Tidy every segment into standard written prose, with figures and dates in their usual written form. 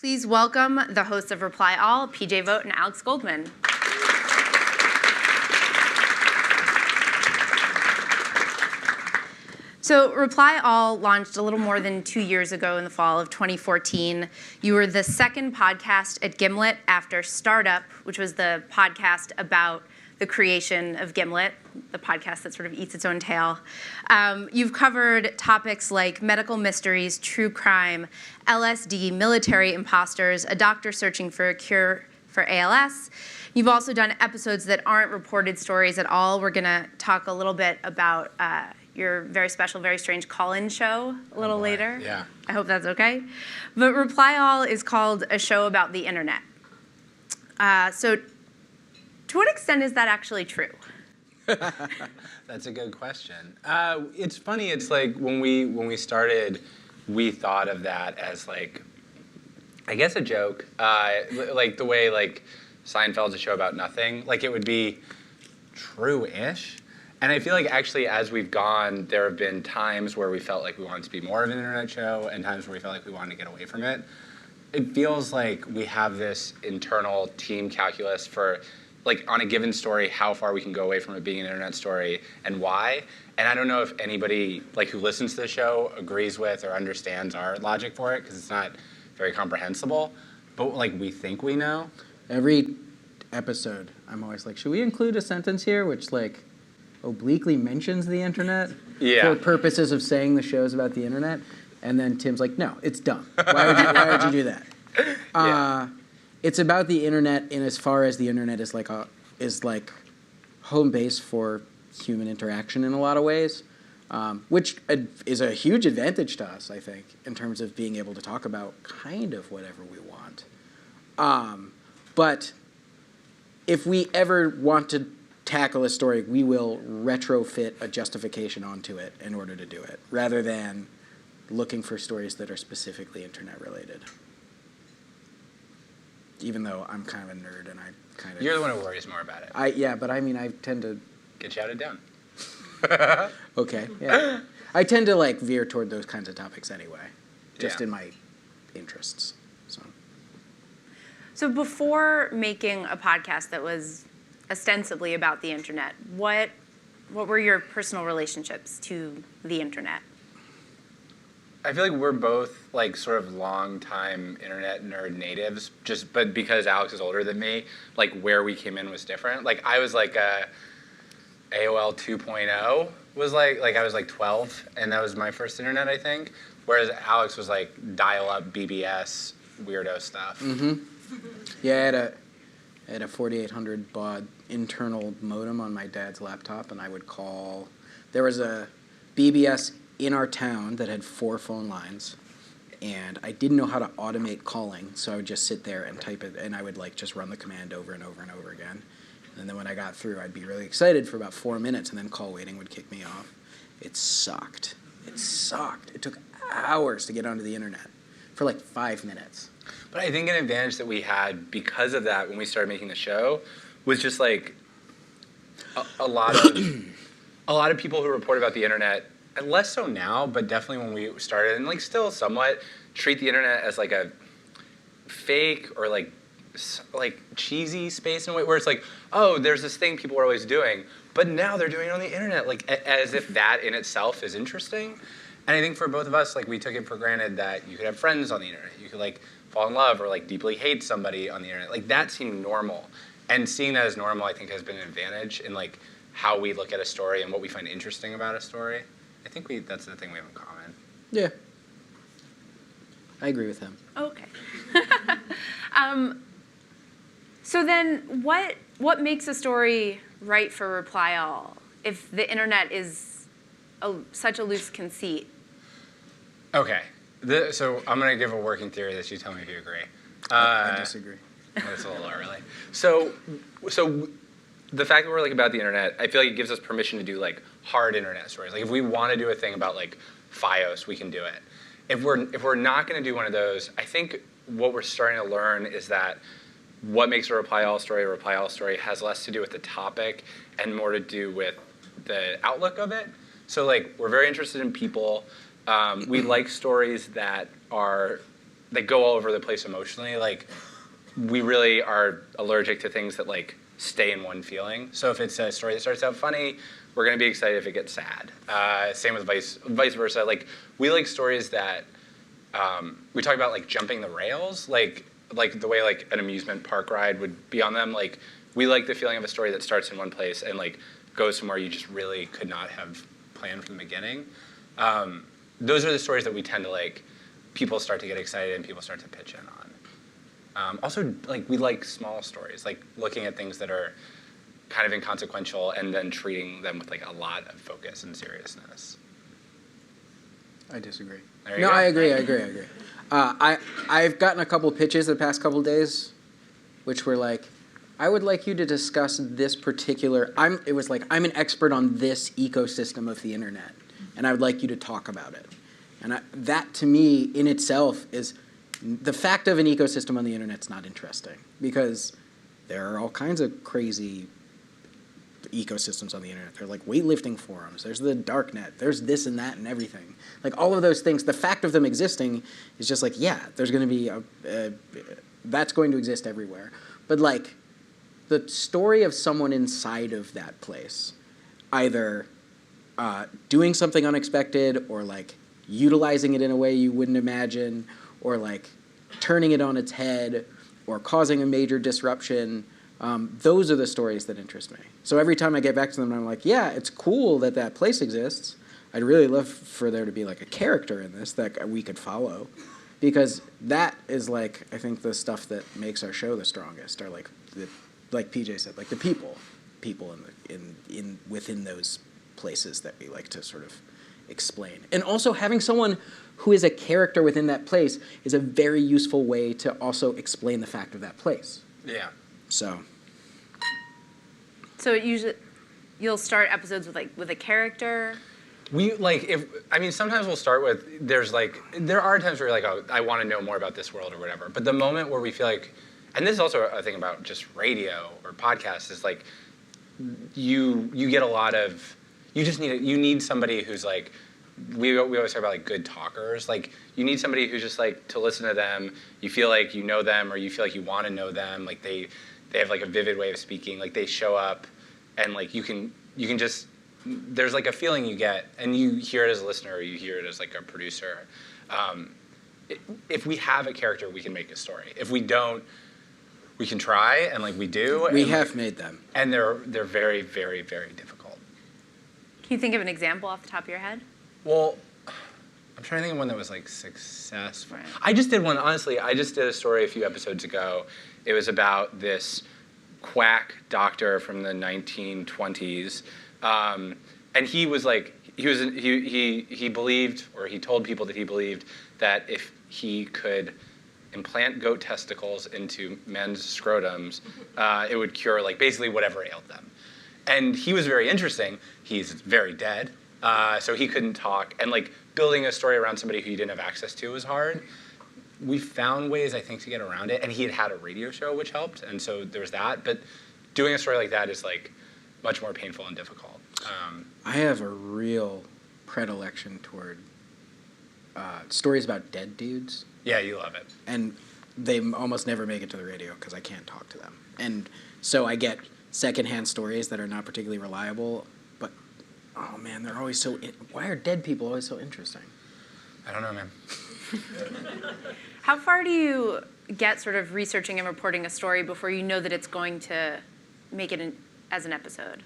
Please welcome the hosts of Reply All, PJ Vogt and Alex Goldman. So Reply All launched a little more than 2 years ago in the fall of 2014. You were the second podcast at Gimlet after Startup, which was the podcast about the creation of Gimlet, the podcast that sort of eats its own tail. You've covered topics like medical mysteries, true crime, LSD, military imposters, a doctor searching for a cure for ALS. You've also done episodes that aren't reported stories at all. We're going to talk a little bit about your very special, very strange call-in show a little later. Yeah. I hope that's okay. But Reply All is called a show about the internet. So to what extent is that actually true? That's a good question. It's funny. It's like when we started, we thought of that as like, I guess a joke, like the way like Seinfeld's a show about nothing. Like it would be true-ish. And I feel like actually as we've gone, there have been times where we felt like we wanted to be more of an internet show and times where we felt like we wanted to get away from it. It feels like we have this internal team calculus for, like on a given story, how far we can go away from it being an internet story and why. And I don't know if anybody like who listens to the show agrees with or understands our logic for it because it's not very comprehensible. But like we think we know. Every episode, I'm always like, should we include a sentence here which like obliquely mentions the internet for purposes of saying the show's about the internet? And then Tim's like, no, it's dumb. Why would you do that? It's about the internet in as far as the internet is like home base for human interaction in a lot of ways, which is a huge advantage to us, I think, in terms of being able to talk about kind of whatever we want. But if we ever want to tackle a story, we will retrofit a justification onto it in order to do it, rather than looking for stories that are specifically internet related. Even though I'm kind of a nerd and I kind of... You're the one who worries more about it. But I mean, I tend to... Get shouted down. Okay, yeah. I tend to like veer toward those kinds of topics anyway, just in my interests. So before making a podcast that was ostensibly about the internet, what were your personal relationships to the internet? I feel like we're both like sort of long-time internet nerd natives, but because Alex is older than me, like where we came in was different. Like I was like AOL 2.0 was like I was like 12 and that was my first internet, I think. Whereas Alex was like dial-up BBS weirdo stuff. Mm-hmm. Yeah, I had a 4800 baud internal modem on my dad's laptop, and I would call. There was a BBS in our town that had 4 phone lines, and I didn't know how to automate calling, so I would just sit there and type it, and I would like just run the command over and over and over again. And then when I got through, I'd be really excited for about 4 minutes, and then call waiting would kick me off. It sucked. It took hours to get onto the internet for like 5 minutes. But I think an advantage that we had because of that when we started making the show was just like a lot of people who report about the internet, and less so now, but definitely when we started, and like still somewhat treat the internet as like a fake or like cheesy space in a way where it's like, oh, there's this thing people are always doing, but now they're doing it on the internet, like as if that in itself is interesting. And I think for both of us, like we took it for granted that you could have friends on the internet, you could like fall in love or like deeply hate somebody on the internet. Like that seemed normal. And seeing that as normal, I think has been an advantage in like how we look at a story and what we find interesting about a story. I think that's the thing we have in common. Yeah. I agree with him. Okay. So then what makes a story right for Reply All if the internet is such a loose conceit? Okay. So I'm going to give a working theory that you tell me if you agree. I disagree. That's a little early. So the fact that we're like about the internet, I feel like it gives us permission to do like hard internet stories. Like if we want to do a thing about like FiOS, we can do it. If we're not going to do one of those, I think what we're starting to learn is that what makes a Reply All story has less to do with the topic and more to do with the outlook of it. So like we're very interested in people. We like stories that are that go all over the place emotionally. Like, we really are allergic to things that like stay in one feeling. So if it's a story that starts out funny, we're gonna be excited if it gets sad. Same with vice versa. Like, we like stories that we talk about like jumping the rails, like the way like an amusement park ride would be on them. Like, we like the feeling of a story that starts in one place and like goes somewhere you just really could not have planned from the beginning. Those are the stories that we tend to like. People start to get excited and people start to pitch in on. Also, like, we like small stories, like looking at things that are kind of inconsequential and then treating them with like a lot of focus and seriousness. I disagree. There you No, go. I agree. I've gotten a couple pitches the past couple days, which were like, I would like you to discuss this particular. It was like, I'm an expert on this ecosystem of the internet, and I would like you to talk about it. And that to me in itself is the fact of an ecosystem on the internet's not interesting, because there are all kinds of crazy ecosystems on the internet. There are like weightlifting forums, there's the dark net, there's this and that and everything. Like, all of those things, the fact of them existing is just like, yeah, there's going to be that's going to exist everywhere. But like, the story of someone inside of that place, either doing something unexpected, or like utilizing it in a way you wouldn't imagine, or like turning it on its head, or causing a major disruption, those are the stories that interest me. So every time I get back to them, I'm like, yeah, it's cool that that place exists. I'd really love for there to be like a character in this that we could follow, because that is like, I think the stuff that makes our show the strongest are like like PJ said, like the people in within those places that we like to sort of explain. And also having someone who is a character within that place is a very useful way to also explain the fact of that place. Yeah. So you'll start episodes with a character. We like, sometimes we'll start with, there are times where you're like, oh, I want to know more about this world or whatever. But the moment where we feel like, and this is also a thing about just radio or podcasts, is like, you get a lot of, you need somebody who's like, we always talk about like good talkers. Like, you need somebody who's just like, to listen to them, you feel like you know them, or you feel like you want to know them. Like, they have like a vivid way of speaking. Like, they show up and like, you can just, there's like a feeling you get, and you hear it as a listener, or you hear it as like a producer. If we have a character, we can make a story. If we don't, we can try, and like we do. we have made them. And they're very, very, very difficult. Can you think of an example off the top of your head? Well, I'm trying to think of one that was like successful. Right. I just did one, honestly. I just did a story a few episodes ago. It was about this quack doctor from the 1920s. And he was like, he believed, or he told people that he believed that if he could implant goat testicles into men's scrotums, it would cure like basically whatever ailed them. And he was very interesting. He's very dead, so he couldn't talk. And like, building a story around somebody who you didn't have access to was hard. We found ways, I think, to get around it. And he had a radio show, which helped. And so there was that. But doing a story like that is like much more painful and difficult. I have a real predilection toward stories about dead dudes. Yeah, you love it. And they almost never make it to the radio because I can't talk to them. And so I get secondhand stories that are not particularly reliable, but, oh man, they're always so, why are dead people always so interesting? I don't know, man. How far do you get sort of researching and reporting a story before you know that it's going to make it as an episode?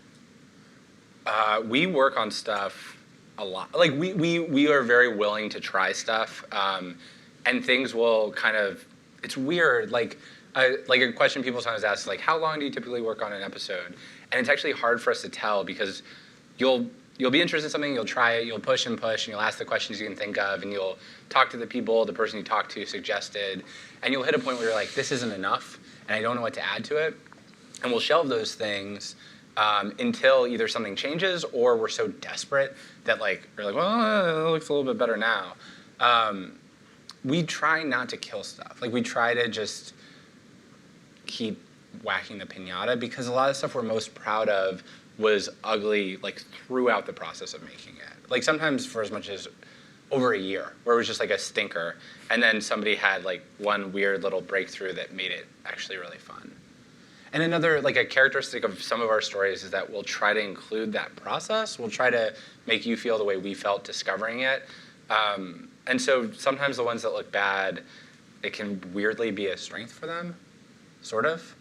We work on stuff a lot. Like, we are very willing to try stuff, and things will kind of, it's weird. Like a question people sometimes ask is like, how long do you typically work on an episode? And it's actually hard for us to tell, because you'll be interested in something, you'll try it, you'll push, and you'll ask the questions you can think of, and you'll talk to the people the person you talked to suggested, and you'll hit a point where you're like, this isn't enough, and I don't know what to add to it. And we'll shelve those things until either something changes, or we're so desperate that like, we're like, well, it looks a little bit better now. We try not to kill stuff. Like, we try to just keep whacking the piñata, because a lot of stuff we're most proud of was ugly, like, throughout the process of making it. Like, sometimes for as much as over a year, where it was just like a stinker, and then somebody had like one weird little breakthrough that made it actually really fun. And another, like a characteristic of some of our stories is that we'll try to include that process. We'll try to make you feel the way we felt discovering it. And so sometimes the ones that look bad, it can weirdly be a strength for them, sort of.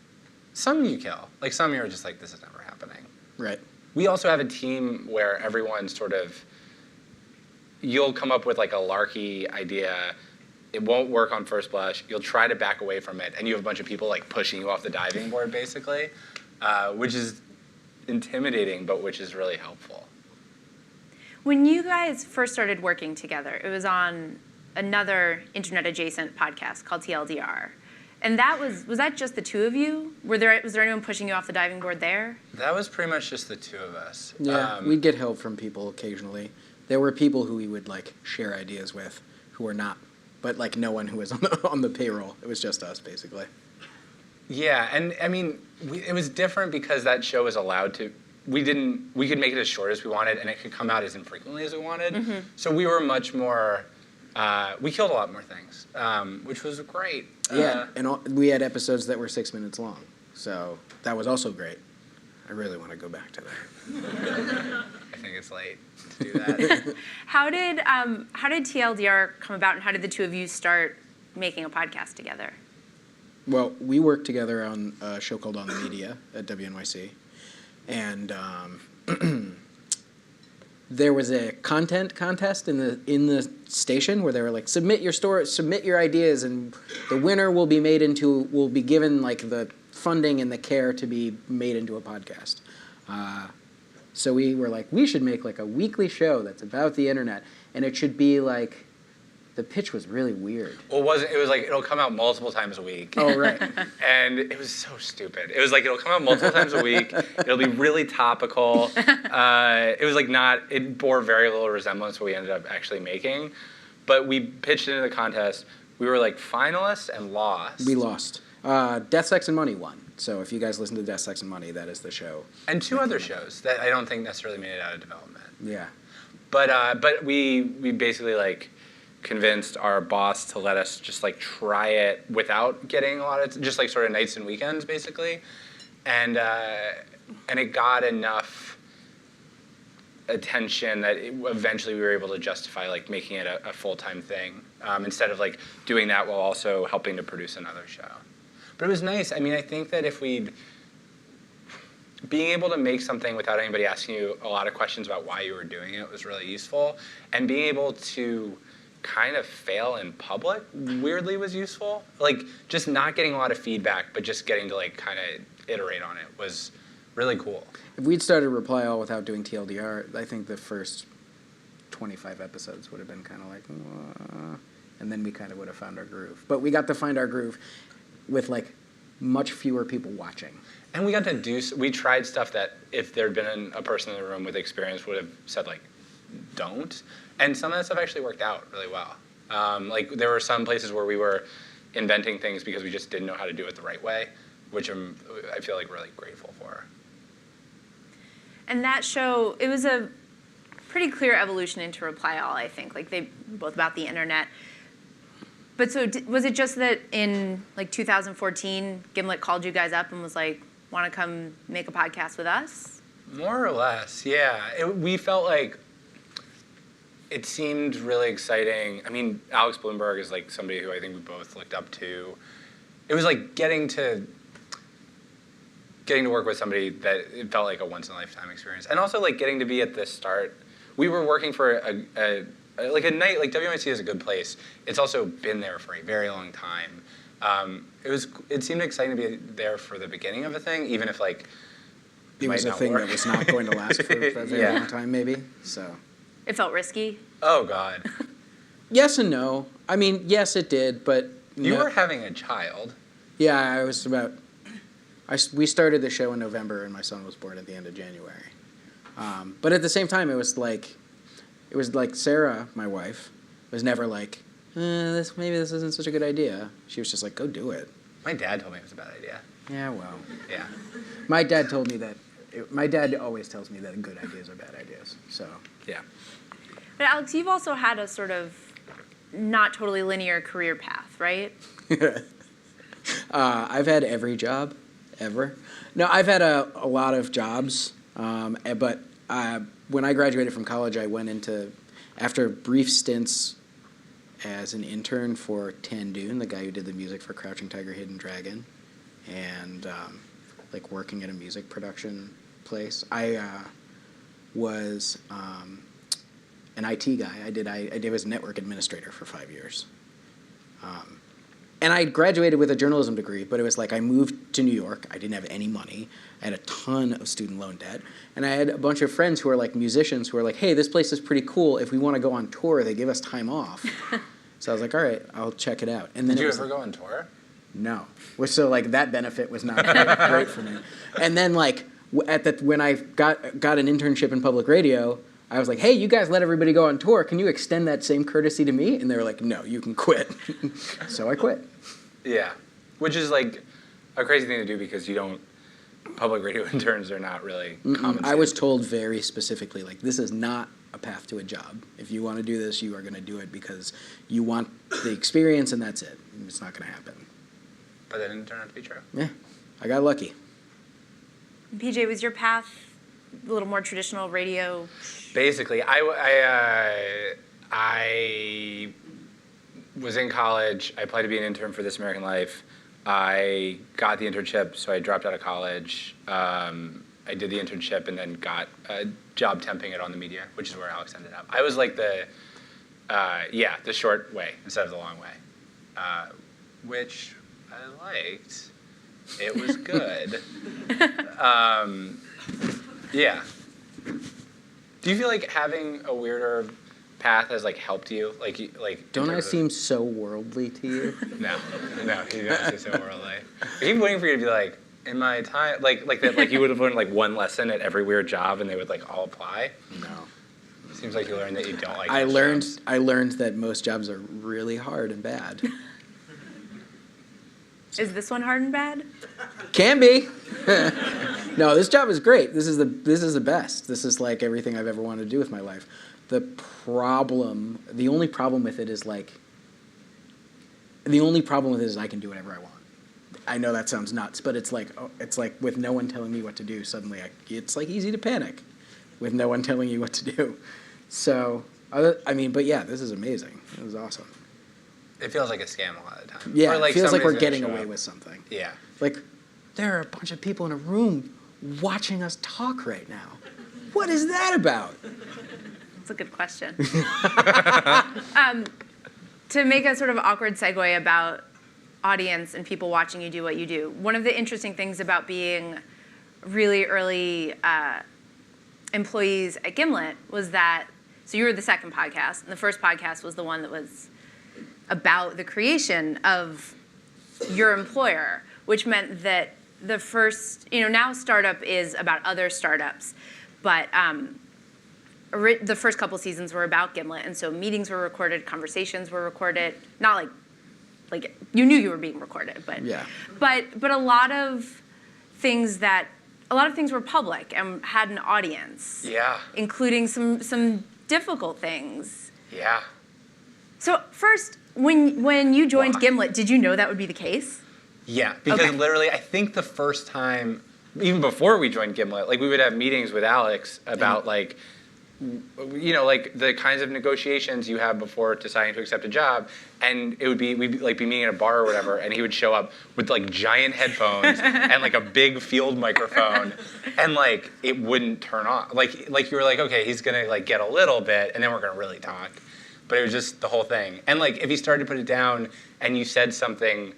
Some you kill. Like some you're just like, this is never happening. Right. We also have a team where everyone sort of, you'll come up with like a larky idea. It won't work on first blush. You'll try to back away from it, and you have a bunch of people like pushing you off the diving board, basically, which is intimidating, but which is really helpful. When you guys first started working together, it was on another internet-adjacent podcast called TLDR. And that was that just the two of you? Was there anyone pushing you off the diving board there? That was pretty much just the two of us. Yeah, we'd get help from people occasionally. There were people who we would like share ideas with who were not, but like no one who was on the payroll. It was just us, basically. Yeah, and I mean, it was different because that show was allowed to. We could make it as short as we wanted, and it could come out as infrequently as we wanted. Mm-hmm. So we were much more. We killed a lot more things, which was great. Yeah, and we had episodes that were 6 minutes long, so that was also great. I really want to go back to that. I think it's late to do that. How did TLDR come about, and how did the two of you start making a podcast together? Well, we worked together on a show called On the Media at WNYC, and there was a content contest in the station where they were like, submit your ideas, and the winner will be given like the funding and the care to be made into a podcast. So we were like, we should make like a weekly show that's about the internet, and it should be like. The pitch was really weird. Well, it was like, it'll come out multiple times a week. Oh, right. And it was so stupid. It was like, it'll come out multiple times a week. It'll be really topical. It was like it bore very little resemblance to what we ended up actually making. But we pitched into the contest. We were like finalists and lost. We lost. Death, Sex, and Money won. So if you guys listen to Death, Sex, and Money, that is the show. And two other shows that I don't think necessarily made it out of development. Yeah. But we basically like, convinced our boss to let us just like try it without getting a lot of just like sort of nights and weekends basically, and it got enough attention that eventually we were able to justify like making it a full-time thing instead of like doing that while also helping to produce another show. But it was nice. I mean, I think that if being able to make something without anybody asking you a lot of questions about why you were doing it was really useful, and being able to kind of fail in public weirdly was useful. Like just not getting a lot of feedback, but just getting to like kind of iterate on it was really cool. If we'd started Reply All without doing TLDR, I think the first 25 episodes would have been kind of like, and then we kind of would have found our groove. But we got to find our groove with like much fewer people watching. And we got to we tried stuff that if there'd been a person in the room with experience would have said like, don't. And some of that stuff actually worked out really well. Like there were some places where we were inventing things because we just didn't know how to do it the right way, which I feel like really grateful for. And that show, it was a pretty clear evolution into Reply All, I think. Like they were both about the internet. But so was it just that in like 2014, Gimlet called you guys up and was like, want to come make a podcast with us? More or less, yeah. We felt like it seemed really exciting. I mean, Alex Bloomberg is like somebody who I think we both looked up to. It was like getting to work with somebody that it felt like a once-in-a-lifetime experience. And also like getting to be at the start. We were working for a night, like WNYC is a good place. It's also been there for a very long time. It seemed exciting to be there for the beginning of a thing, even if like it was a thing that was not going to last for a very long time, maybe. So it felt risky. Oh God. Yes and no. I mean, yes, it did, but you were having a child. Yeah, I was about. We started the show in November, and my son was born at the end of January. But at the same time, it was like Sarah, my wife, was never like, maybe this isn't such a good idea. She was just like, go do it. My dad told me it was a bad idea. Yeah, well. Yeah. My dad told me that. My dad always tells me that good ideas are bad ideas. So. Yeah. But Alex, you've also had a sort of not totally linear career path, right? I've had every job ever. No, I've had a lot of jobs, but when I graduated from college, I went into, after brief stints as an intern for Tandoon, the guy who did the music for Crouching Tiger, Hidden Dragon, and like working at a music production place. I was an IT guy. I was a network administrator for 5 years. And I graduated with a journalism degree, but it was like I moved to New York. I didn't have any money. I had a ton of student loan debt. And I had a bunch of friends who are like musicians who are like, hey, this place is pretty cool. If we want to go on tour, they give us time off. So I was like, all right, I'll check it out. And then Did you ever go on tour? No. So like that benefit was not great for me. And then like when I got an internship in public radio, I was like, hey, you guys let everybody go on tour. Can you extend that same courtesy to me? And they were like, no, you can quit. So I quit. Yeah. Which is like a crazy thing to do because public radio interns are not really compensated. I was told very specifically, like, this is not a path to a job. If you want to do this, you are going to do it because you want the experience and that's it. It's not going to happen. But that didn't turn out to be true. Yeah. I got lucky. PJ, was your path a little more traditional radio? Basically, I was in college. I applied to be an intern for This American Life. I got the internship, so I dropped out of college. I did the internship and then got a job temping at On the Media, which is where Alex ended up. I was like the short way instead of the long way, which I liked. It was good. Yeah. Do you feel like having a weirder path has like helped you? Don't I seem so worldly to you? No, you don't seem so worldly. I keep waiting for you to be like, in my time, like you would have learned like one lesson at every weird job, and they would like all apply. No. Seems like you learned that you don't like. I jobs. learned that most jobs are really hard and bad. Is this one hard and bad? Can be. No, this job is great. This is the best. This is like everything I've ever wanted to do with my life. The only problem with it is I can do whatever I want. I know that sounds nuts, but it's like with no one telling me what to do, suddenly it's like easy to panic with no one telling you what to do. So, but yeah, this is amazing. It was awesome. It feels like a scam a lot of the time. Yeah, or like it feels like we're somebody's getting gonna show away up. with something. Yeah. Like, there are a bunch of people in a room watching us talk right now. What is that about? That's a good question. To make a sort of awkward segue about audience and people watching you do what you do, one of the interesting things about being really early employees at Gimlet was that, so you were the second podcast, and the first podcast was the one that was about the creation of your employer, which meant that the first, now Startup is about other startups, but the first couple seasons were about Gimlet, and so meetings were recorded, conversations were recorded, not like you knew you were being recorded, but Yeah. but a lot of things were public and had an audience. Yeah. Including some difficult things. Yeah. So first, when you joined Why? Gimlet, did you know that would be the case? Yeah, because Okay. literally, I think the first time, even before we joined Gimlet, like we would have meetings with Alex about like the kinds of negotiations you have before deciding to accept a job, and we'd be meeting at a bar or whatever, and he would show up with like giant headphones and like a big field microphone, and like it wouldn't turn on. Like you were like, okay, he's gonna like get a little bit, and then we're gonna really talk. But it was just the whole thing. And like if he started to put it down, and you said something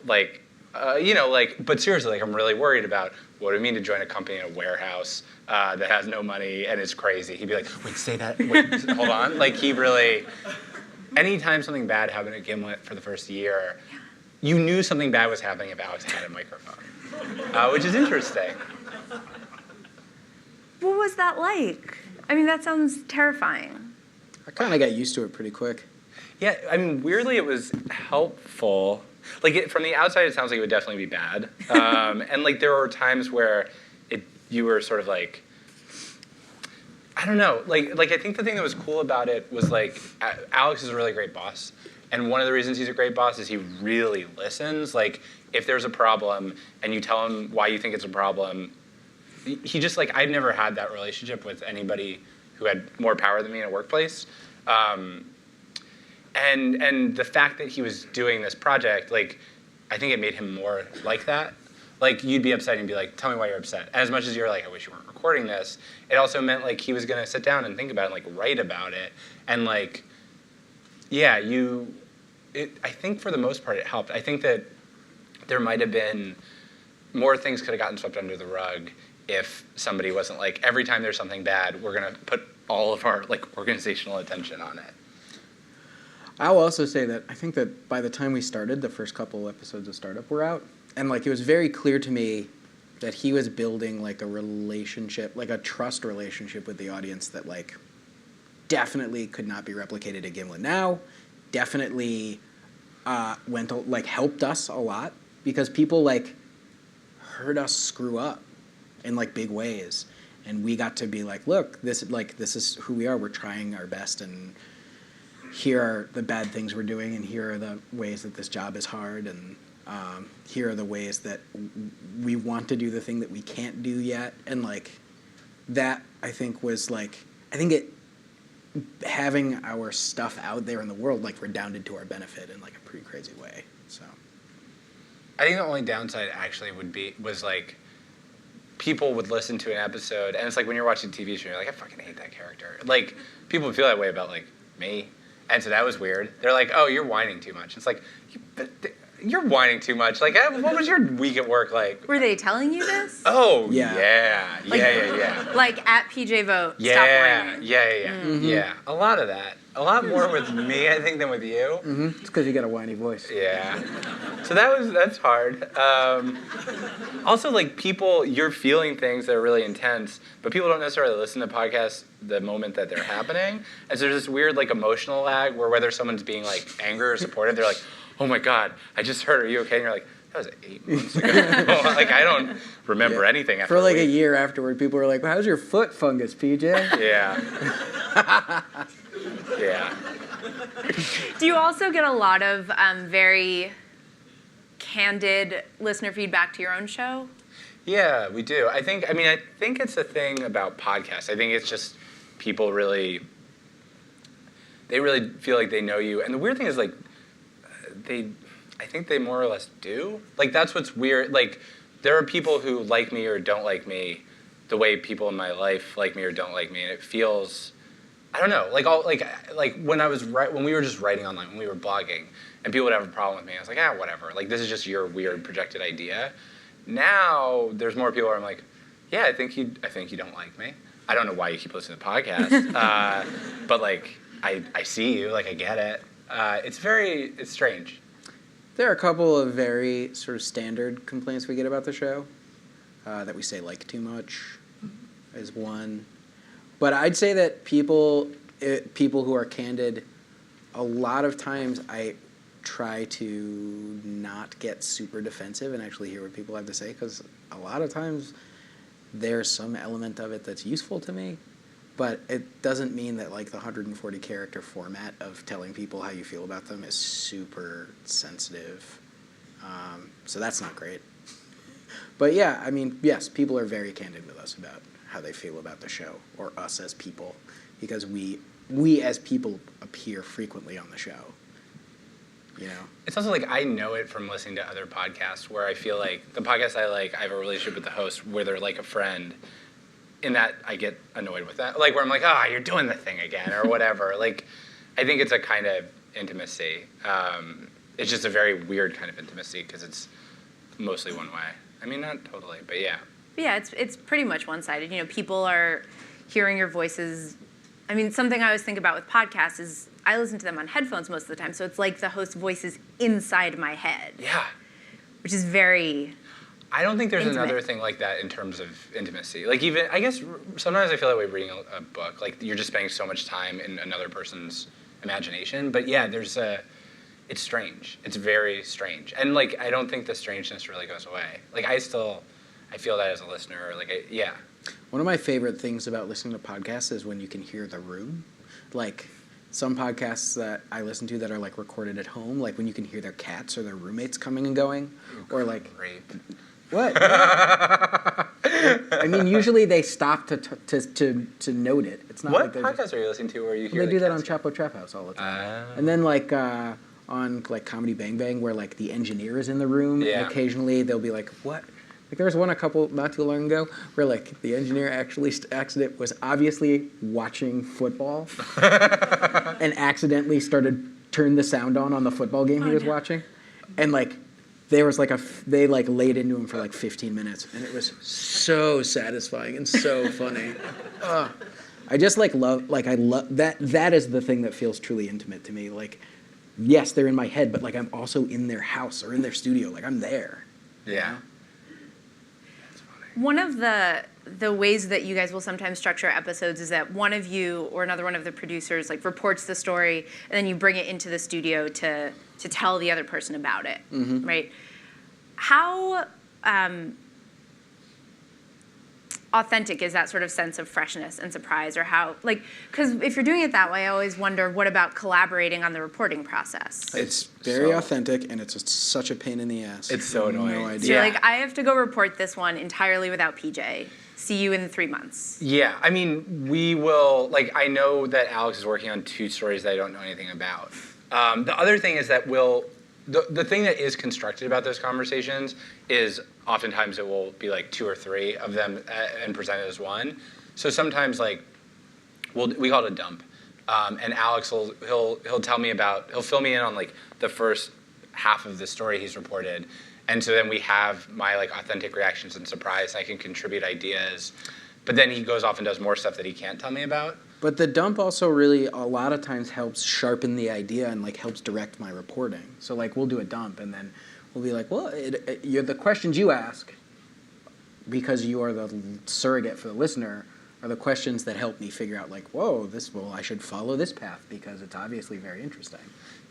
like, but seriously, like I'm really worried about what do it mean to join a company in a warehouse that has no money and is crazy. He'd be like, wait, say that, wait, hold on. Like he really, anytime something bad happened at Gimlet for the first year, you knew something bad was happening if Alex had a microphone, which is interesting. What was that like? I mean, that sounds terrifying. I kind of got used to it pretty quick. Yeah, I mean, weirdly, it was helpful. Like, from the outside, it sounds like it would definitely be bad. And, like, there were times where you were sort of like, I don't know. Like I think the thing that was cool about it was like Alex is a really great boss, and one of the reasons he's a great boss is he really listens. Like if there's a problem and you tell him why you think it's a problem, he just like I've never had that relationship with anybody who had more power than me in a workplace. And the fact that he was doing this project, like, I think it made him more like that. Like, you'd be upset and you'd be like, tell me why you're upset. As much as you're like, I wish you weren't recording this, it also meant, like, he was going to sit down and think about it and, like, write about it. And, like, yeah, I think for the most part it helped. I think that there might have been more things could have gotten swept under the rug if somebody wasn't like, every time there's something bad, we're going to put all of our, like, organizational attention on it. I'll also say that I think that by the time we started, the first couple episodes of Startup were out, and like it was very clear to me that he was building like a relationship, like a trust relationship with the audience that like definitely could not be replicated at Gimlet now. Definitely helped us a lot because people like heard us screw up in like big ways, and we got to be like, look, this is who we are. We're trying our best, and here are the bad things we're doing, and here are the ways that this job is hard, and here are the ways that we want to do the thing that we can't do yet. And like that, I think was like, having our stuff out there in the world like redounded to our benefit in like a pretty crazy way. So I think the only downside actually was like people would listen to an episode, and it's like when you're watching a TV show, you're like, I fucking hate that character. Like people would feel that way about like me. And so that was weird. They're like, oh, you're whining too much. It's like, you're whining too much. Like, what was your week at work like? Were they telling you this? Oh, yeah. Yeah. Like at PJ Vogt, Yeah, stop whining. yeah. Mm-hmm. Yeah, a lot of that. A lot more with me, I think, than with you. mm-hmm. It's because you got a whiny voice. Yeah. So that's hard. Also, like, you're feeling things that are really intense, but people don't necessarily listen to podcasts the moment that they're happening. And so there's this weird, like, emotional lag where whether someone's being, like, angry or supportive, they're like, oh my God, I just heard, are you okay? And you're like, that was 8 months ago. Like, I don't remember anything after For like a a week. year afterward, people were like, well, how's your foot fungus, PJ? Yeah. Yeah. Do you also get a lot of very candid listener feedback to your own show? Yeah, we do. I think it's a thing about podcasts. I think it's just people really feel like they know you. And the weird thing is like I think they more or less do. Like that's what's weird. Like there are people who like me or don't like me the way people in my life like me or don't like me, and it feels, I don't know, like when we were just writing online, when we were blogging, and people would have a problem with me, I was like, whatever. Like this is just your weird projected idea. Now there's more people where I'm like, yeah, I think you don't like me. I don't know why you keep listening to the podcast, but like I see you, like I get it. It's strange. There are a couple of very sort of standard complaints we get about the show. That we say like too much is one. But I'd say that people who are candid, a lot of times I try to not get super defensive and actually hear what people have to say, because a lot of times there's some element of it that's useful to me. But it doesn't mean that like the 140 character format of telling people how you feel about them is super sensitive. So that's not great. But yeah, I mean, yes, people are very candid with us about how they feel about the show, or us as people, because we as people appear frequently on the show. You know? It's also like I know it from listening to other podcasts where I feel like the podcasts I like, I have a relationship with the host where they're like a friend. In that, I get annoyed with that. Like, where I'm like, you're doing the thing again, or whatever. Like, I think it's a kind of intimacy. It's just a very weird kind of intimacy because it's mostly one way. I mean, not totally, but yeah. Yeah, it's pretty much one-sided. You know, people are hearing your voices. I mean, something I always think about with podcasts is I listen to them on headphones most of the time, so it's like the host's voice is inside my head. Yeah. Which is very I don't think there's intimate. another thing like that in terms of intimacy. Like even, I guess sometimes I feel that way reading a book. Like you're just spending so much time in another person's imagination. But yeah, it's strange. It's very strange. And like, I don't think the strangeness really goes away. Like I feel that as a listener. Like, yeah. One of my favorite things about listening to podcasts is when you can hear the room. Like some podcasts that I listen to that are like recorded at home, like when you can hear their cats or their roommates coming and going, or like Rape. what? I mean, usually they stop to note it. It's not What like they're podcast are you listening to where you hear they the do that on cats? Chapo Trap House all the time. Oh. And then like on like Comedy Bang Bang, where like the engineer is in the room, Yeah. and occasionally they'll be like, "What?" Like there was one a couple not too long ago where like the engineer actually was obviously watching football and accidentally turned the sound on the football game he was watching, and like there was like they like laid into him for like 15 minutes, and it was so satisfying and so funny. I just like love that. That is the thing that feels truly intimate to me. Like, yes, they're in my head, but like I'm also in their house or in their studio. Like I'm there. Yeah. One of the ways that you guys will sometimes structure episodes is that one of you or another one of the producers like reports the story, and then you bring it into the studio to tell the other person about it, right? How authentic is that sort of sense of freshness and surprise, or how, like, because if you're doing it that way, I always wonder, what about collaborating on the reporting process? It's very so- authentic, and it's just such a pain in the ass. It's so annoying. No So idea. you're Yeah. like, I have to go report this one entirely without PJ. See you in 3 months. Yeah, I mean, we will, like, I know that Alex is working on 2 stories that I don't know anything about. The other thing is that the thing that is constructed about those conversations is oftentimes it will be like 2 or 3 of them and presented as one. So sometimes like, we call it a dump. And Alex he'll tell me he'll fill me in on like the first half of the story he's reported. And so then we have my like authentic reactions and surprise, and I can contribute ideas. But then he goes off and does more stuff that he can't tell me about. But the dump also really a lot of times helps sharpen the idea and like helps direct my reporting. So like we'll do a dump and then we'll be like, well, you're the questions you ask, because you are the surrogate for the listener, are the questions that help me figure out like, whoa, I should follow this path because it's obviously very interesting.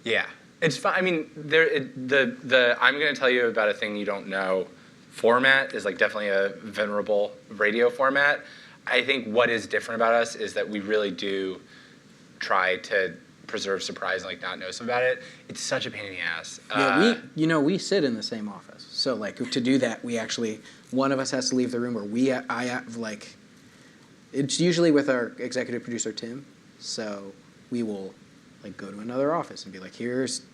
Yeah, it's fun. I mean, the I'm going to tell you about a thing you don't know format is like definitely a venerable radio format. I think what is different about us is that we really do try to preserve surprise and like not know something about it. It's such a pain in the ass. Yeah, we sit in the same office. So like to do that, we actually, one of us has to leave the room, or I have like, it's usually with our executive producer, Tim. So we will like go to another office and be like,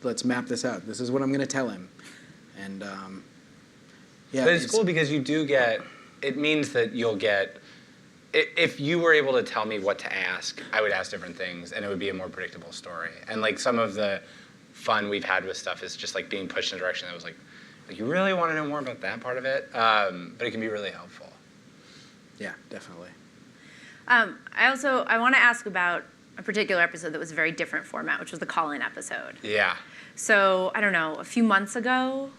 let's map this out. This is what I'm going to tell him. And yeah. But it's cool because you do it means that you'll get, if you were able to tell me what to ask, I would ask different things, and it would be a more predictable story. And like some of the fun we've had with stuff is just like being pushed in a direction that was like you really want to know more about that part of it, but it can be really helpful. Yeah, definitely. I want to ask about a particular episode that was a very different format, which was the call-in episode. Yeah. So, I don't know, a few months ago,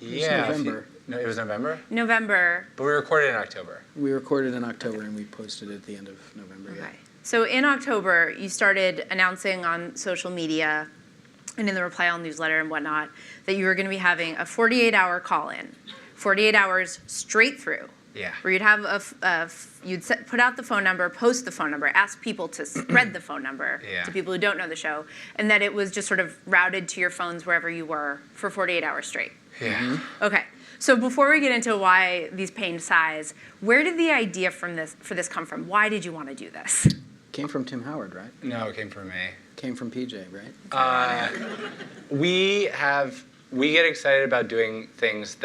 Yeah. November. No, it was November? November. But we recorded in October. We recorded in October and we posted it at the end of November. Okay. Yeah. So in October, you started announcing on social media and in the Reply All newsletter and whatnot that you were going to be having a 48-hour call-in, 48 hours straight through. Yeah. Where you'd have put out the phone number, post the phone number, ask people to spread the phone number to people who don't know the show, and that it was just sort of routed to your phones wherever you were for 48 hours straight. Yeah. Mm-hmm. Okay. So before we get into why these pained sighs, where did the idea for this come from? Why did you want to do this? Came from Tim Howard, right? No, it came from me. Came from PJ, right? We get excited about doing things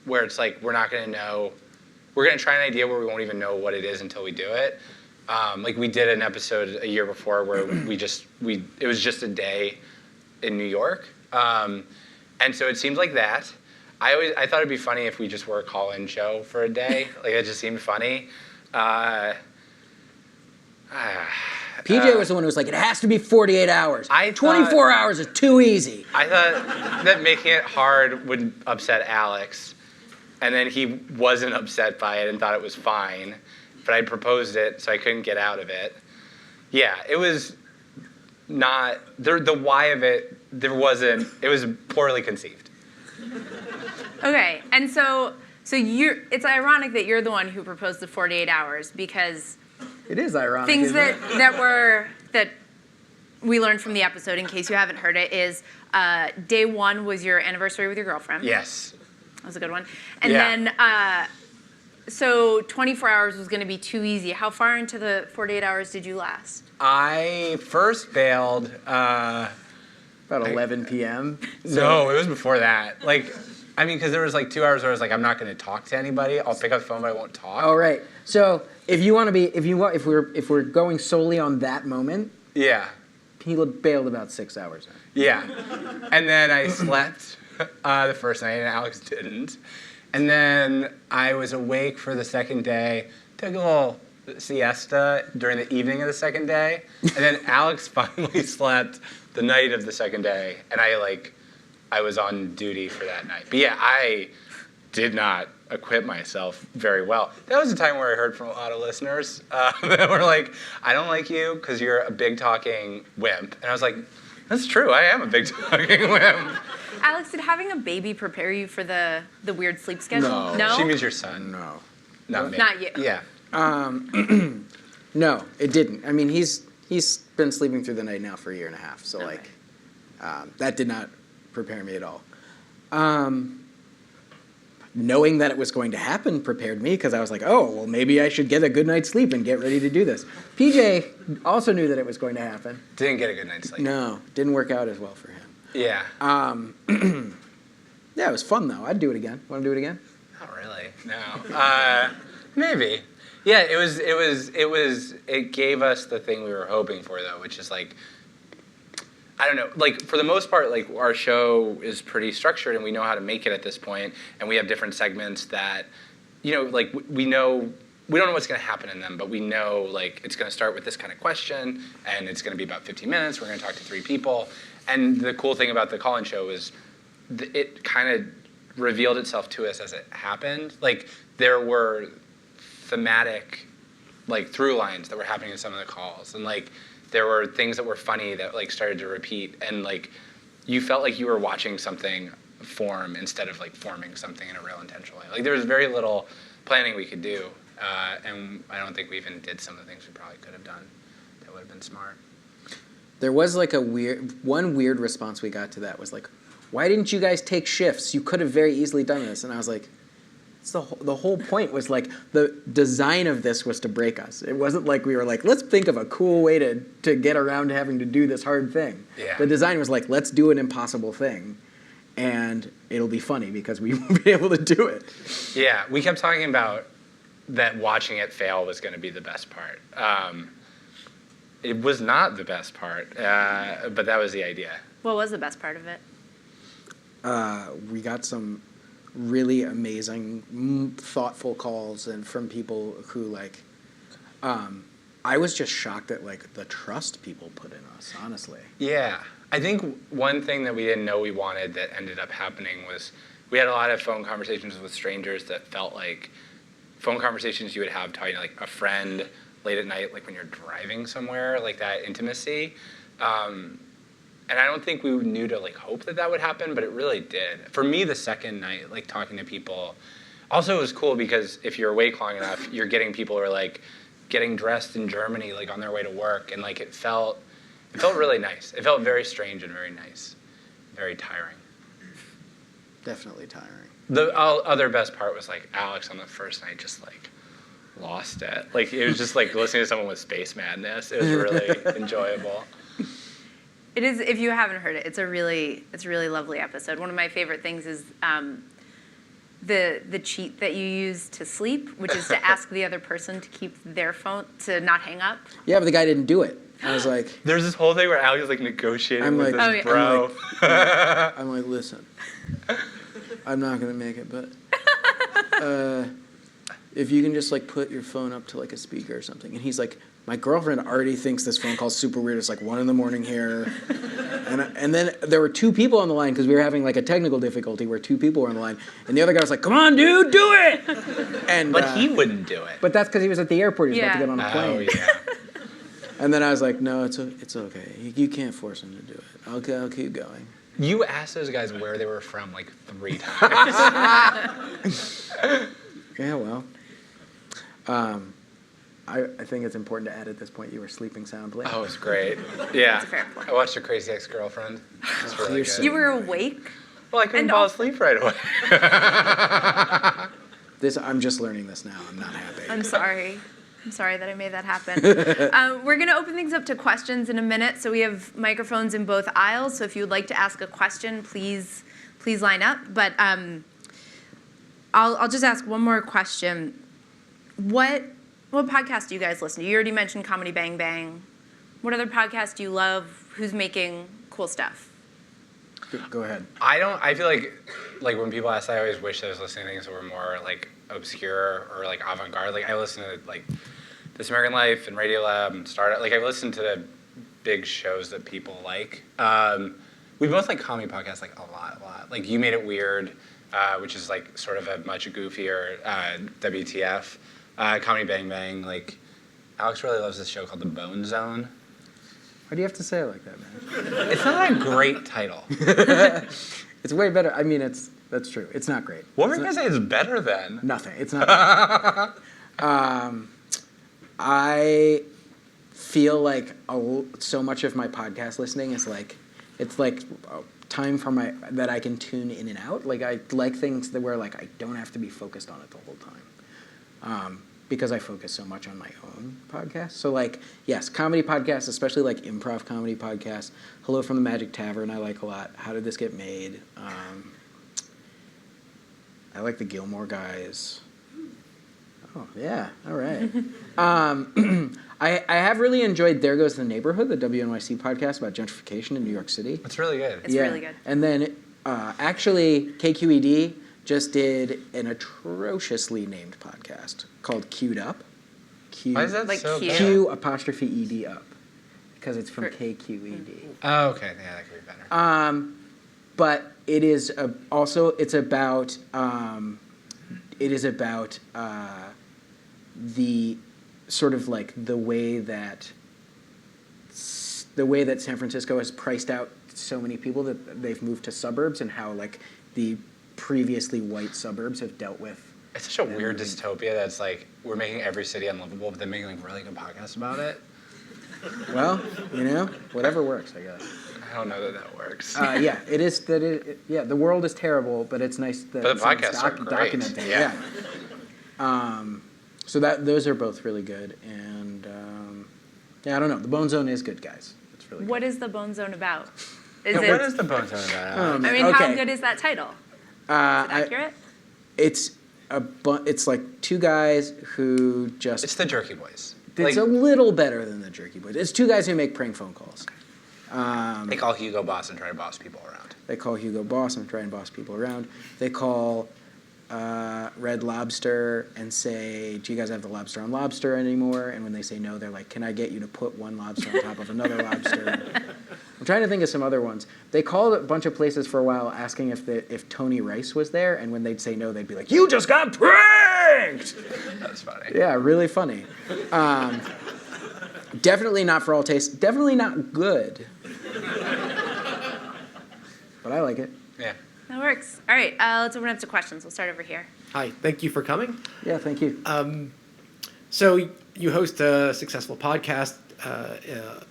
where it's like we're not going to know. We're going to try an idea where we won't even know what it is until we do it. Like we did an episode a year before where it was just a day in New York, and so it seemed like that. I thought it'd be funny if we just were a call-in show for a day. Like it just seemed funny. PJ was the one who was like, it has to be 48 hours. 24 hours is too easy. I thought that making it hard would upset Alex, and then he wasn't upset by it and thought it was fine. But I proposed it, so I couldn't get out of it. Yeah, it was not the why of it. There wasn't. It was poorly conceived. Okay, and so So it's ironic that you're the one who proposed the 48 hours because It is ironic. things isn't it? that we learned from the episode, in case you haven't heard it, is day one was your anniversary with your girlfriend. Yes. That was a good one. And then, so 24 hours was going to be too easy. How far into the 48 hours did you last? I first bailed. About 11 p.m. No, it was before that. Because there was 2 hours where I was like, I'm not going to talk to anybody. I'll pick up the phone, but I won't talk. Oh, right. So if we're going solely on that moment, Yeah. he bailed about 6 hours in. Yeah. And then I slept the first night, and Alex didn't. And then I was awake for the second day, took a little siesta during the evening of the second day, and then Alex finally slept the night of the second day, and I was on duty for that night. But yeah, I did not equip myself very well. That was a time where I heard from a lot of listeners that were like, I don't like you because you're a big talking wimp. And I was like, that's true, I am a big talking wimp. Alex, did having a baby prepare you for the weird sleep schedule? No. She means your son. No. Not me. Not you. Yeah. No, it didn't. I mean, he's been sleeping through the night now for a year and a half, so Okay. that did not prepare me at all. Knowing that it was going to happen prepared me because I was like, oh, well, maybe I should get a good night's sleep and get ready to do this. PJ also knew that it was going to happen. Didn't get a good night's sleep. No, didn't work out as well for him. Yeah. Yeah, it was fun though. I'd do it again. Want to do it again? Not really. No. Maybe. Yeah, it gave us the thing we were hoping for though, which is I don't know, for the most part, our show is pretty structured and we know how to make it at this point, and we have different segments that, we know, we don't know what's going to happen in them, but we know, it's going to start with this kind of question, and it's going to be about 15 minutes, we're going to talk to 3 people, and the cool thing about the call-in show is it kind of revealed itself to us as it happened. There were thematic, through lines that were happening in some of the calls, and, there were things that were funny that started to repeat, and you felt like you were watching something form instead of forming something in a real intentional way. There was very little planning we could do, and I don't think we even did some of the things we probably could have done that would have been smart. There was one weird response we got to that was why didn't you guys take shifts? You could have very easily done this. And I was like, the whole point was the design of this was to break us. It wasn't we were let's think of a cool way to get around to having to do this hard thing. Yeah. The design was let's do an impossible thing, and it'll be funny because we won't be able to do it. Yeah, we kept talking about that watching it fail was going to be the best part. It was not the best part, but that was the idea. What was the best part of it? We got some really amazing, thoughtful calls and from people who I was just shocked at the trust people put in us, honestly. Yeah, I think one thing that we didn't know we wanted that ended up happening was we had a lot of phone conversations with strangers that felt like phone conversations you would have talking to a friend late at night, when you're driving somewhere, that intimacy. And I don't think we knew to hope that would happen, but it really did. For me, the second night, talking to people, also it was cool because if you're awake long enough, you're getting people who are getting dressed in Germany, on their way to work, and it felt really nice. It felt very strange and very nice, very tiring. Definitely tiring. The other best part was Alex on the first night just lost it. It was just listening to someone with space madness. It was really enjoyable. It is. If you haven't heard it, it's a really lovely episode. One of my favorite things is the cheat that you use to sleep, which is to ask the other person to keep their phone to not hang up. Yeah, but the guy didn't do it. I was like, there's this whole thing where Alex was negotiating with this bro. I'm like, listen, I'm not gonna make it, but if you can just put your phone up to a speaker or something. And he's like, my girlfriend already thinks this phone call's super weird. It's 1 a.m. here. And then there were 2 people on the line because we were having a technical difficulty where 2 people were on the line. And the other guy was like, come on, dude, do it! But he wouldn't do it. But that's because he was at the airport. He was about to get on a plane. Oh, yeah. And then I was like, no, it's okay. You can't force him to do it. I'll keep going. You asked those guys where they were from like 3 times. Yeah, well. I think it's important to add at this point you were sleeping soundly. Oh, it's great. Yeah. That's a fair point. I watched Your Crazy Ex-Girlfriend. It's really You're good. so- You were awake? Well, I couldn't And fall also- asleep right away. I'm just learning this now. I'm not happy. I'm sorry. I'm sorry that I made that happen. We're going to open things up to questions in a minute. So we have microphones in both aisles. So if you would like to ask a question, please line up. But I'll just ask one more question. What podcast do you guys listen to? You already mentioned Comedy Bang Bang. What other podcasts do you love? Who's making cool stuff? Go ahead. I feel like when people ask, I always wish I was listening to things that were more like obscure or like avant-garde. Like I listen to like This American Life and Radiolab and Startup. Like I've listened to the big shows that people like. We both like comedy podcasts like a lot. Like You Made It Weird, which is like sort of a much goofier WTF. Comedy Bang Bang. Like Alex really loves this show called The Bone Zone. Why do you have to say it like that, man? It's not a great title. It's way better. I mean, that's true. It's not great. What were you gonna say is better than? Nothing. It's not. I feel like so much of my podcast listening is like, it's like time for that I can tune in and out. Like I like things that where like I don't have to be focused on it the whole time. Because I focus so much on my own podcast. So like, yes, comedy podcasts, especially like improv comedy podcasts. Hello from the Magic Tavern, I like a lot. How Did This Get Made? I like the Gilmore Guys. Oh, yeah, all right. I have really enjoyed There Goes the Neighborhood, the WNYC podcast about gentrification in New York City. It's really good. It's really good. And then actually KQED just did an atrociously named podcast called Queued Up. Why is that Like so cute. bad? Q''ED up. Because it's from For- KQED. Oh, okay. Yeah, that could be better. But it is also it's about the sort of like the way that San Francisco has priced out so many people that they've moved to suburbs and how like the previously white suburbs have dealt with. It's such a weird dystopia that's like we're making every city unlivable, but then making like really good podcasts about it. Well, whatever works, I guess. I don't know that works. Yeah, it is that yeah, the world is terrible, but it's nice that But the someone's podcasts are great. documenting. Yeah. So those are both really good, and yeah, I don't know. The Bone Zone is good, guys. It's really good. What is the Bone Zone about? Yeah, what is the Bone Zone about? I mean, Okay. how good is that title? Is it accurate? It's it's like two guys who just. It's the Jerky Boys. It's a little better than the Jerky Boys. It's two guys who make prank phone calls. They call Hugo boss and try to boss people around. They call Hugo boss and try and boss people around. They call Red Lobster and say, do you guys have the lobster on lobster anymore? And when they say no, they're like, can I get you to put one lobster on top of another lobster? I'm trying to think of some other ones. They called a bunch of places for a while asking if Tony Rice was there, and when they'd say no, they'd be like, you just got pranked! That's funny. Yeah, really funny. Definitely not for all tastes. Definitely not good. But I like it. Yeah. That works. All right, let's open up to questions. We'll start over here. Hi, thank you for coming. Yeah, thank you. So you host a successful podcast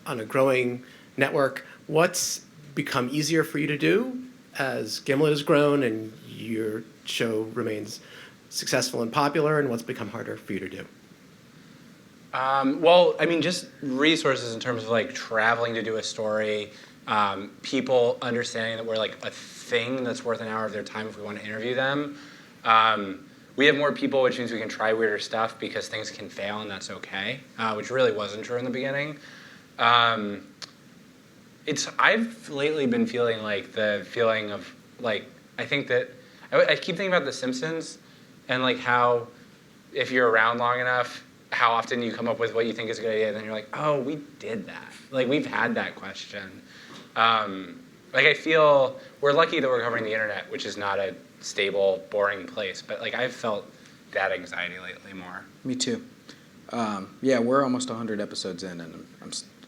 on a growing network. What's become easier for you to do as Gimlet has grown and your show remains successful and popular, and what's become harder for you to do? Well, I mean, just resources in terms of like traveling to do a story, people understanding that we're like a thing that's worth an hour of their time if we want to interview them. We have more people, which means we can try weirder stuff because things can fail and that's okay, which really wasn't true in the beginning. I've lately been feeling like the feeling of like, I think that, I keep thinking about The Simpsons and like how if you're around long enough, how often you come up with what you think is a good idea, and then you're like, oh, we did that. Like, we've had that question. Like, I feel we're lucky that we're covering the internet, which is not a stable, boring place. But, like, I've felt that anxiety lately more. Me too. Yeah, we're almost 100 episodes in,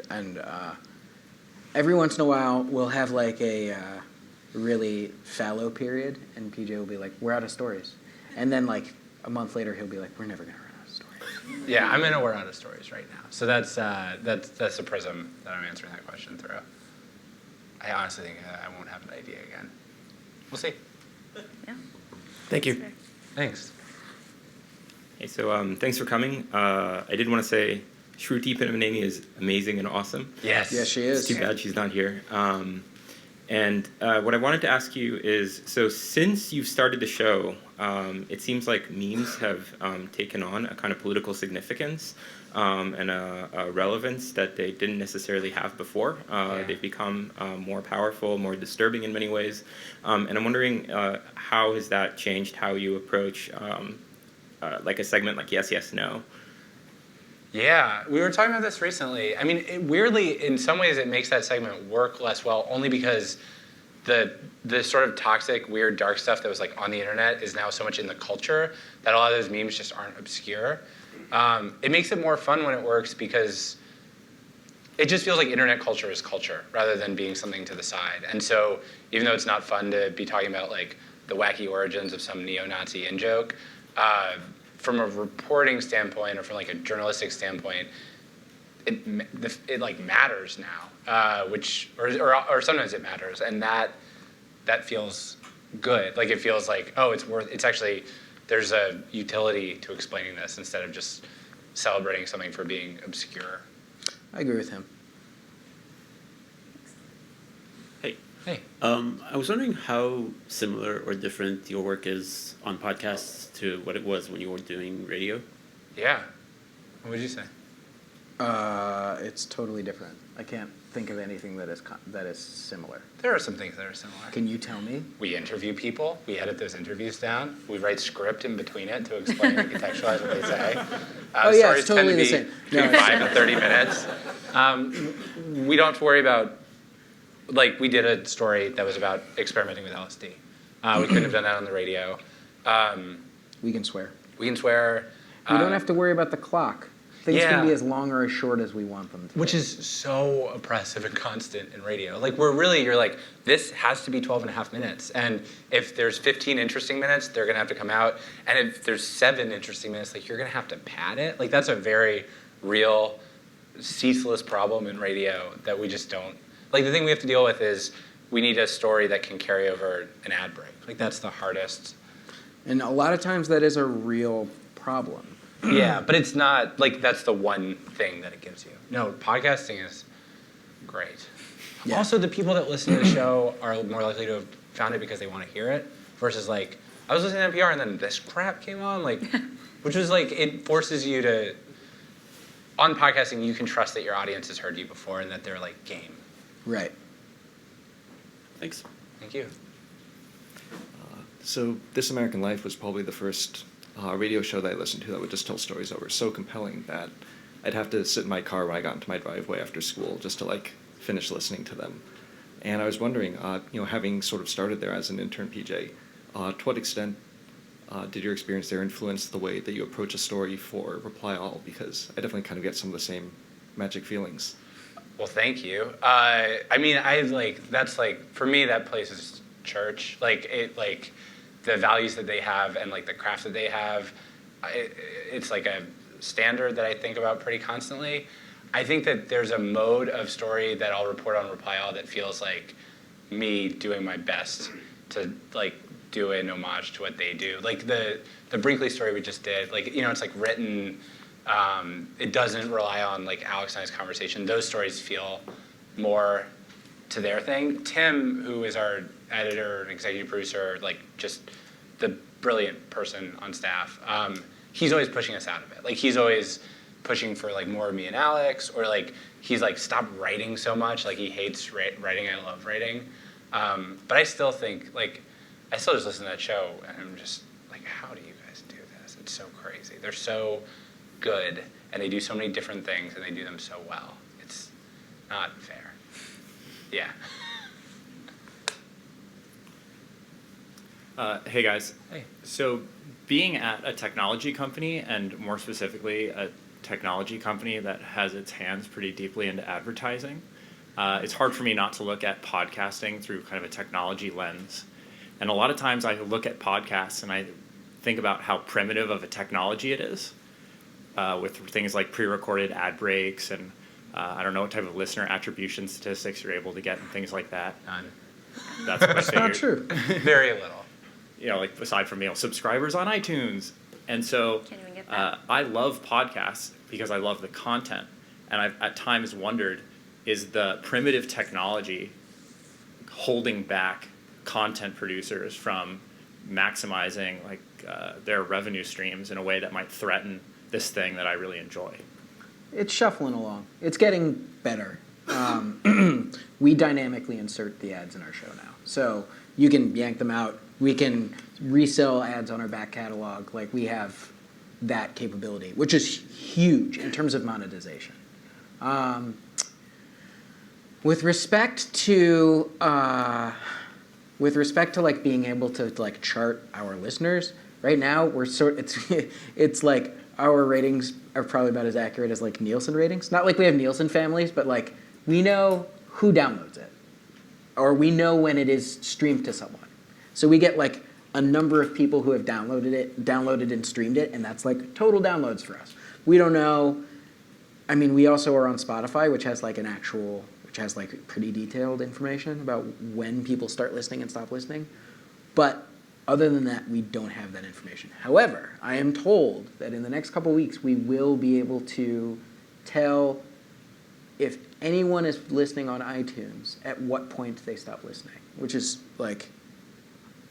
and every once in a while we'll have like a really fallow period, and PJ will be like, "We're out of stories," and then like a month later he'll be like, "We're never gonna run out of stories." Yeah, I'm in a we're out of stories right now. So that's the prism that I'm answering that question through. I honestly think I won't have an idea again. We'll see. Yeah. Thank you. Thanks. Hey, so thanks for coming. I did want to say Shruti Pinamaneni is amazing and awesome. Yes. Yeah, she It's is. too bad she's not here. And what I wanted to ask you is, so since you've started the show, it seems like memes have taken on a kind of political significance and a relevance that they didn't necessarily have before. They've become more powerful, more disturbing in many ways. And I'm wondering how has that changed how you approach like a segment like Yes, Yes, No? Yeah, we were talking about this recently. I mean, weirdly, in some ways, it makes that segment work less well, only because the sort of toxic, weird, dark stuff that was like on the internet is now so much in the culture that a lot of those memes just aren't obscure. It makes it more fun when it works because it just feels like internet culture is culture rather than being something to the side. And so, even though it's not fun to be talking about like the wacky origins of some neo-Nazi in-joke, from a reporting standpoint or from like a journalistic standpoint, it like matters now, or sometimes it matters, and that feels good. Like it feels like, oh, it's actually, there's a utility to explaining this instead of just celebrating something for being obscure. I agree with him. Hey. I was wondering how similar or different your work is on podcasts to what it was when you were doing radio. Yeah. What would you say? It's totally different. I can't think of anything that is similar. There are some things that are similar. Can you tell me? We interview people. We edit those interviews down. We write script in between it to explain and contextualize what they say. Oh, yeah, Stories it's totally tend the to same. be No, between 5 and 30 minutes. We don't have to worry about, like, we did a story that was about experimenting with LSD. We couldn't have done that on the radio. We can swear. We can swear. We don't have to worry about the clock. Things yeah. can be as long or as short as we want them to. Which is so oppressive and constant in radio. Like, you're like, this has to be 12 and a half minutes. And if there's 15 interesting minutes, they're going to have to come out. And if there's 7 interesting minutes, like, you're going to have to pad it. Like, that's a very real, ceaseless problem in radio that we just don't. Like, the thing we have to deal with is we need a story that can carry over an ad break. Like, that's the hardest. And a lot of times that is a real problem. Yeah, but it's not, like, that's the one thing that it gives you. No, podcasting is great. Yeah. Also, the people that listen to the show are more likely to have found it because they want to hear it, versus, like, I was listening to NPR and then this crap came on, like, which was, like, it forces you to, on podcasting, you can trust that your audience has heard you before and that they're, like, game. Right. Thanks. Thank you. So This American Life was probably the first radio show that I listened to that would just tell stories that were so compelling that I'd have to sit in my car when I got into my driveway after school just to like finish listening to them. And I was wondering, having sort of started there as an intern, PJ, to what extent did your experience there influence the way that you approach a story for Reply All? Because I definitely kind of get some of the same magic feelings. Well, thank you. That's like, for me, that place is church. Like, the values that they have and like the craft that they have, it's like a standard that I think about pretty constantly. I think that there's a mode of story that I'll report on Reply All that feels like me doing my best to like do an homage to what they do. Like the Brinkley story we just did, like, it's like written, it doesn't rely on like Alex and I's conversation. Those stories feel more to their thing. Tim, who is our editor and executive producer, like just the brilliant person on staff, he's always pushing us out of it. Like he's always pushing for like more of me and Alex, or like he's like, stop writing so much. Like he hates writing. I love writing. But I still think, like, I still just listen to that show and I'm just like, how do you guys do this? It's so crazy. They're so good and they do so many different things and they do them so well. It's not fair. Yeah. Hey guys. Hey. So being at a technology company, and more specifically a technology company that has its hands pretty deeply into advertising, it's hard for me not to look at podcasting through kind of a technology lens. And a lot of times I look at podcasts and I think about how primitive of a technology it is, with things like pre-recorded ad breaks and I don't know what type of listener attribution statistics you're able to get and things like that. None. That's what I figured. Not true. Very little. You know, like aside from, subscribers on iTunes. And so Can't even get that. I love podcasts because I love the content. And I've at times wondered, is the primitive technology holding back content producers from maximizing their revenue streams in a way that might threaten this thing that I really enjoy? It's shuffling along. It's getting better. We dynamically insert the ads in our show now. So you can yank them out. We can resell ads on our back catalog. Like, we have that capability, which is huge in terms of monetization. With respect to like being able to like chart our listeners, right now it's like our ratings are probably about as accurate as like Nielsen ratings. Not like we have Nielsen families, but like we know who downloads it, or we know when it is streamed to someone. So we get like a number of people who have downloaded and streamed it, and that's like total downloads for us. We don't know. I mean, we also are on Spotify, which has like pretty detailed information about when people start listening and stop listening. But other than that, we don't have that information. However, I am told that in the next couple weeks, we will be able to tell if anyone is listening on iTunes at what point they stop listening, which is like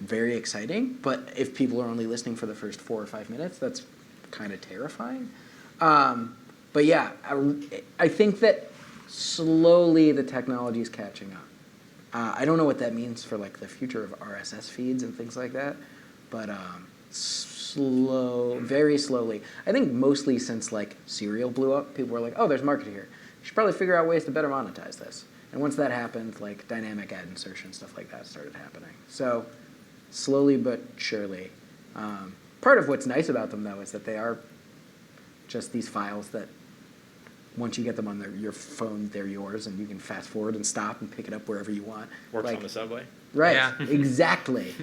very exciting. But if people are only listening for the first 4 or 5 minutes, that's kind of terrifying. But yeah, I think that slowly the technology is catching up. I don't know what that means for like the future of RSS feeds and things like that, but very slowly. I think mostly since like Serial blew up, people were like, oh, there's market here. You should probably figure out ways to better monetize this. And once that happened, like dynamic ad insertion, stuff like that started happening. So slowly but surely. Part of what's nice about them, though, is that they are just these files that once you get them on your phone, they're yours, and you can fast forward and stop and pick it up wherever you want. Works on the subway. Right, Yeah. Exactly.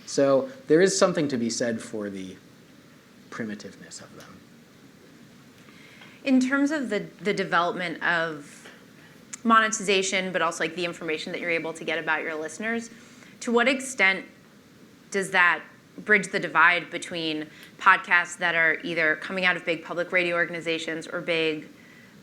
So there is something to be said for the primitiveness of them. In terms of the development of monetization, but also like the information that you're able to get about your listeners, to what extent does that bridge the divide between podcasts that are either coming out of big public radio organizations or big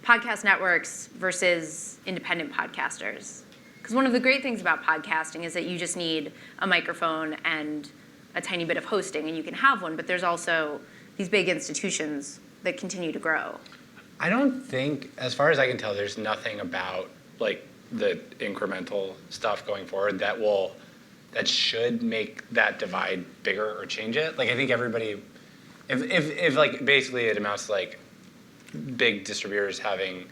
podcast networks versus independent podcasters? Because one of the great things about podcasting is that you just need a microphone and a tiny bit of hosting, and you can have one, but there's also these big institutions that continue to grow. I don't think, as far as I can tell, there's nothing about like the incremental stuff going forward that should make that divide bigger or change it. Like, I think everybody, if like basically it amounts to like big distributors having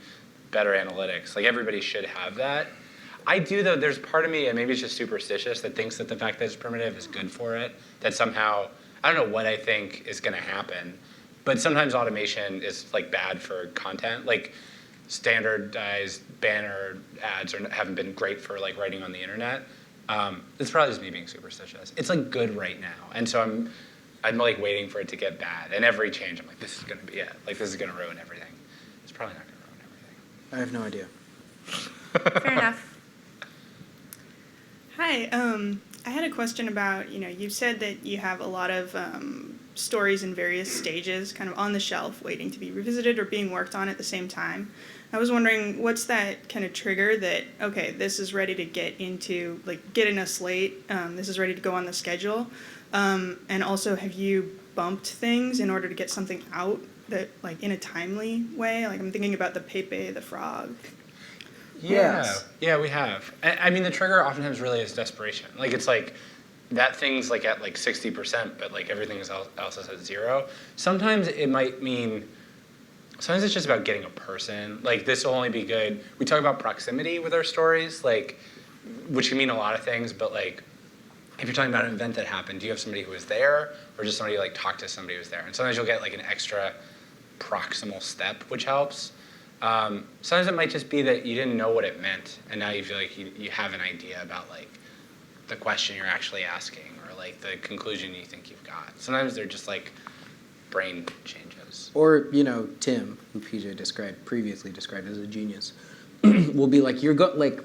better analytics, like everybody should have that. I do, though, there's part of me, and maybe it's just superstitious, that thinks that the fact that it's primitive is good for it, that somehow, I don't know what I think is going to happen, but sometimes automation is like bad for content. Like standardized banner ads haven't been great for like writing on the internet. It's probably just me being superstitious. It's like good right now, and so I'm like waiting for it to get bad. And every change, I'm like, this is going to be it. Like, this is going to ruin everything. It's probably not going to ruin everything. I have no idea. Fair enough. Hi, I had a question about, you said that you have a lot of stories in various stages kind of on the shelf waiting to be revisited or being worked on at the same time. I was wondering, what's that kind of trigger that, okay, this is ready to get into, like, get in a slate, this is ready to go on the schedule, and also have you bumped things in order to get something out that, like, in a timely way? Like, I'm thinking about the Pepe the Frog. Yes. Yeah, we have. I mean, the trigger oftentimes really is desperation. Like, it's like that thing's like at like 60%, but like everything else is at 0. Sometimes it might mean, sometimes it's just about getting a person. Like, this will only be good. We talk about proximity with our stories, like, which can mean a lot of things, but like, if you're talking about an event that happened, do you have somebody who was there, or just somebody like talked to somebody who was there? And sometimes you'll get like an extra proximal step, which helps. Sometimes it might just be that you didn't know what it meant, and now you feel like you have an idea about like the question you're actually asking, or like the conclusion you think you've got. Sometimes they're just like brain changes. Or, Tim, who PJ previously described as a genius, will be like,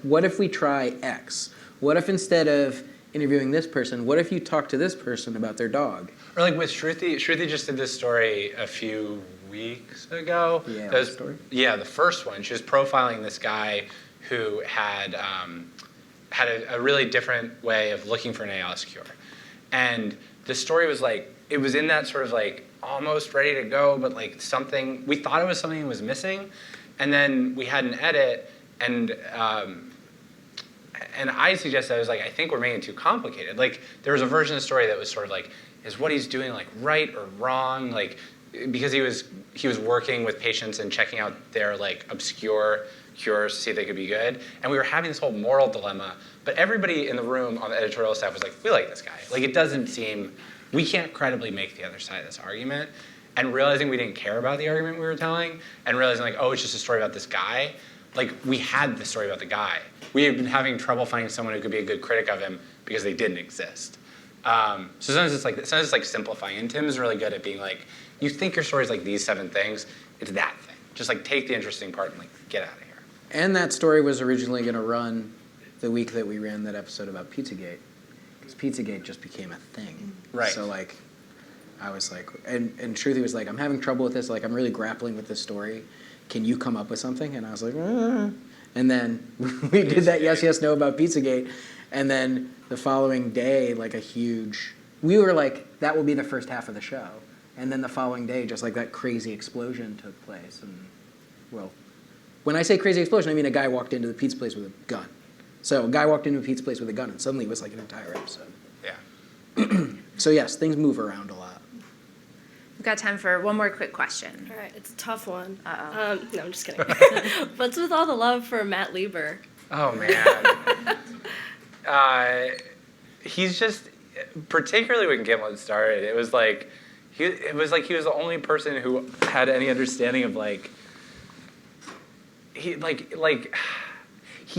what if we try X? What if instead of interviewing this person, what if you talk to this person about their dog? Or like with Shruti just did this story a few weeks ago. Yeah, That was- story? Yeah, the first one. She was profiling this guy who had a really different way of looking for an ALS cure. And the story was like, it was in that sort of like almost ready to go, but like something, we thought it was something that was missing. And then we had an edit, and I suggested, I was like, I think we're making it too complicated. Like, there was a version of the story that was sort of like, is what he's doing like right or wrong? Like, because he was working with patients and checking out their like obscure cures to see if they could be good. And we were having this whole moral dilemma. But everybody in the room on the editorial staff was like, we like this guy. Like, it doesn't seem, we can't credibly make the other side of this argument. And realizing we didn't care about the argument we were telling, and realizing like, oh, it's just a story about this guy. Like, we had the story about the guy. We had been having trouble finding someone who could be a good critic of him because they didn't exist. So sometimes it's like simplifying. And Tim's really good at being like, you think your story's like these 7 things, it's that thing. Just like take the interesting part and like get out of here. And that story was originally going to run the week that we ran that episode about Pizzagate, because Pizzagate just became a thing. Right. So like, I was like, and Shruti was like, I'm having trouble with this. Like, I'm really grappling with this story. Can you come up with something? And I was like, And then we did that yes, no about Pizzagate. And then the following day, like we were like, that will be the first half of the show. And then the following day, just like that crazy explosion took place. And, well, when I say crazy explosion, I mean a guy walked into the pizza place with a gun. So a guy walked into a pizza place with a gun, and suddenly it was like an entire episode. Yeah. So yes, things move around a lot. We've got time for one more quick question. All right, it's a tough one. Uh-oh. No, I'm just kidding. What's with all the love for Matt Lieber? Oh man. He's just, particularly when Gimlet started, it was like he was the only person who had any understanding of like he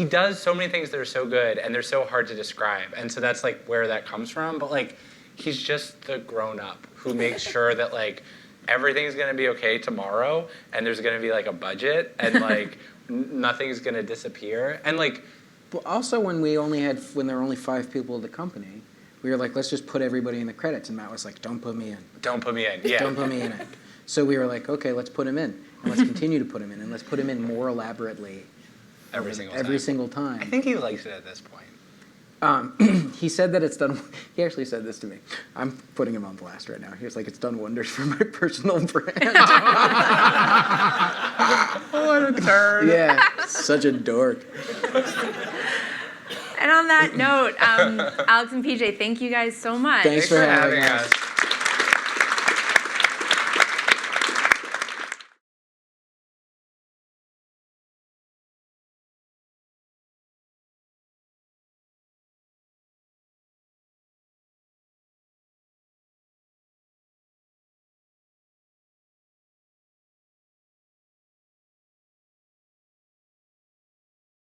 does so many things that are so good and they're so hard to describe, and so that's like where that comes from. But like, he's just the grown up who makes sure that like everything's gonna be okay tomorrow, and there's gonna be like a budget, and like nothing's gonna disappear, and like. But also when there were only 5 people at the company, we were like, let's just put everybody in the credits, and Matt was like, don't put me in. Don't put me in. Yeah. Don't put me in it. So we were like, okay, let's put him in, and let's continue to put him in, and let's put him in more elaborately Every single time. time. I think he likes it at this point. He said that it's done. He actually said this to me. I'm putting him on blast right now. He was like, "It's done wonders for my personal brand." What a turd. Yeah, such a dork. And on that note, Alex and PJ, thank you guys so much. Thanks for having us.